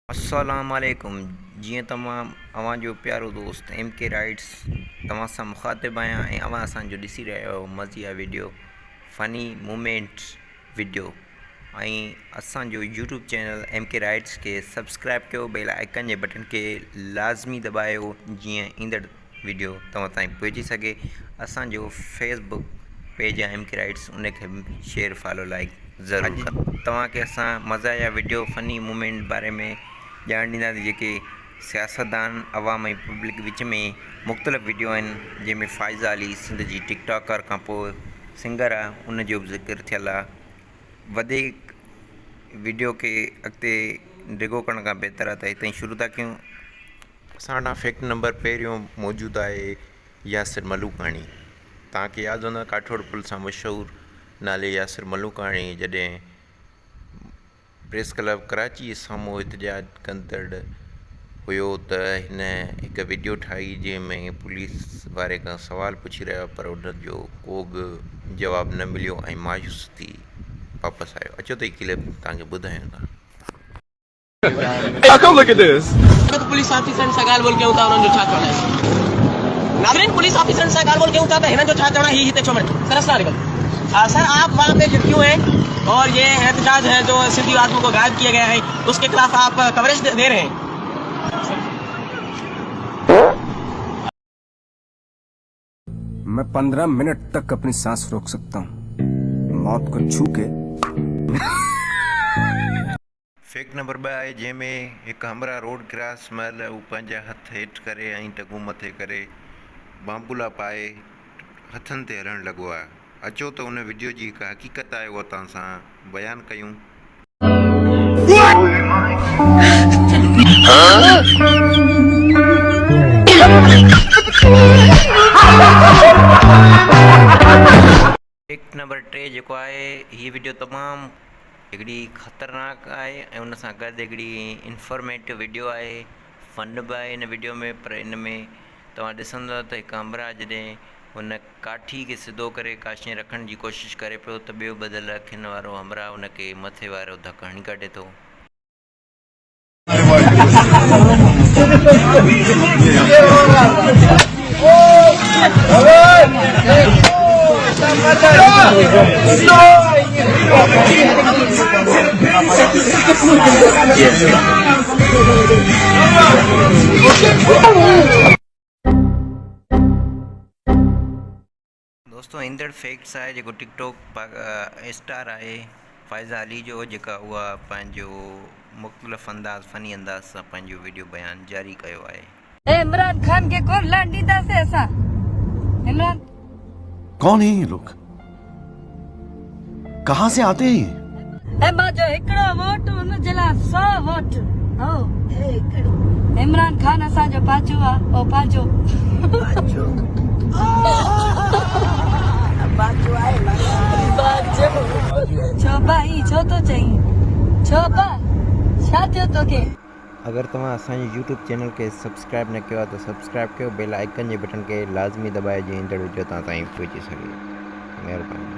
अस्सलामुअलैकुम जी तमाम अवां जो प्यारो दोस्त एम के राइट्स तव्हां सां मुखातिब आहियां ऐं अवां असांजो ॾिसी रहिया आहियो मज़िया वीडियो फ़नी मोमेंट्स वीडियो ऐं असांजो यूट्यूब चैनल एम के राइट्स के सब्सक्राइब कयो बेल आइकन जे बटन के लाज़मी दबायो जीअं ईंदड़ वीडियो तव्हां ताईं पहुची सघे। असांजो फेसबुक पेज आहे एम के राइट्स, उनखे शेयर फॉलो लाइक ज़रूरु तव्हांखे असां मज़ा या वीडियो फ़नी मूमेंट बारे में ॼाण ॾींदासीं जेके सियासतदान अवाम ऐं पब्लिक विच में मुख़्तलिफ़ वीडियो आहिनि जंहिंमें फ़ाइज़ा अली सिंध जी टिकटॉकर खां पोइ सिंगर आहे उनजो बि ज़िक्र थियल आहे। वधीक वीडियो खे अॻिते डिघो करण खां बहितर आहे त हितां ई शुरू था कयूं। असां वटां फैक्ट नंबर पहिरियों मौजूदु आहे यासिर मलूकाणी। तव्हांखे यादि हूंदो काठोड़ पुल सां मशहूरु नाले यासिर मलूकाणी जॾहिं प्रेस क्लब कराची जे साम्हूं एहतजाज कंदड़ हुयो त हिन हिकु वीडियो ठाही जंहिंमें पुलिस वारे खां सवाल पुछी रहिया पर उनजो को बि जवाबु न मिलियो ऐं मायूस थी वापसि आयो। अचो त ही क्लिप तव्हांखे ॿुधायूं था। How come look at this? Police officer सां ॻाल्हि ॿोल कयूं था उन्हनि जो छा करणु आहे। नाज़रीन पुलिस ऑफिसर सां ॻाल्हि ॿोल कयूं था त हिननि जो छा करणु आहे, ही हिते छो बैठे सर अस्सलाम वालेकुम। सर आप वहाँ पे क्यों हैं और ये एहतजाज है जो सिंधी आदमियों को गायब किया गया है उसके खिलाफ आप कवरेज दे रहे हैं। मैं 15 मिनट तक अपनी सांस रोक सकता हूँ मौत को छू के। फैक्ट नंबर 2 आहे जंहिंमें हिकु हमरा रोड क्रॉस महिल हू पंहिंजा हथ हेठि करे ऐं टंगू मथे करे बांबुला पाए हथनि ते हलणु लॻो आहे। अचो त उन वीडियो जी हिकु हक़ीक़त आहे उहा तव्हां सां बयानु कयूं। फैक्ट नंबर 3 जेको आहे हीअ वीडियो तमामु हिकिड़ी ख़तरनाक आहे ऐं उन सां गॾु हिकिड़ी इंफॉर्मेटिव वीडियो आहे। फन बि आहे हिन वीडियो में, पर इन में तव्हां ॾिसंदव त हिकु हमरा जॾहिं हुन काठी खे सिधो करे काशे रखण जी कोशिशि करे पियो त ॿियो बदियल अखियुनि वारो हमरा उनखे मथे वारो धकु हणी कढे थो। दोस्तों ईंदड़ फैक्ट्स आहे जेको टिकटॉक स्टार आहे फ़ाइज़ा अली जो, जेका उहा पंहिंजो मुख़्तलिफ़ अंदाज़ फ़नी अंदाज़ सां पंहिंजो वीडियो बयान जारी कयो आहे। इमरान खान के कौन लैंड ॾींदा से असां? इमरान कौन है ये लोग? कहाँ से आते हैं ये? ए मां जो हिकिड़ो वोट हुन जे लाइ 100 वोट। हो इमरान खान असांजो पाजो आहे ओ पाजो छो भाई छो तो चई छो पा छा थियो तोखे? अगर तव्हां असांजे यूट्यूब चैनल के सब्सक्राइब न कयो आहे त सब्सक्राइब कयो, बेल आइकन जे बटन के लाज़मी दबायो जीअं ईंदड़ वीडियो तव्हां ताईं पहुची सघे। महिरबानी।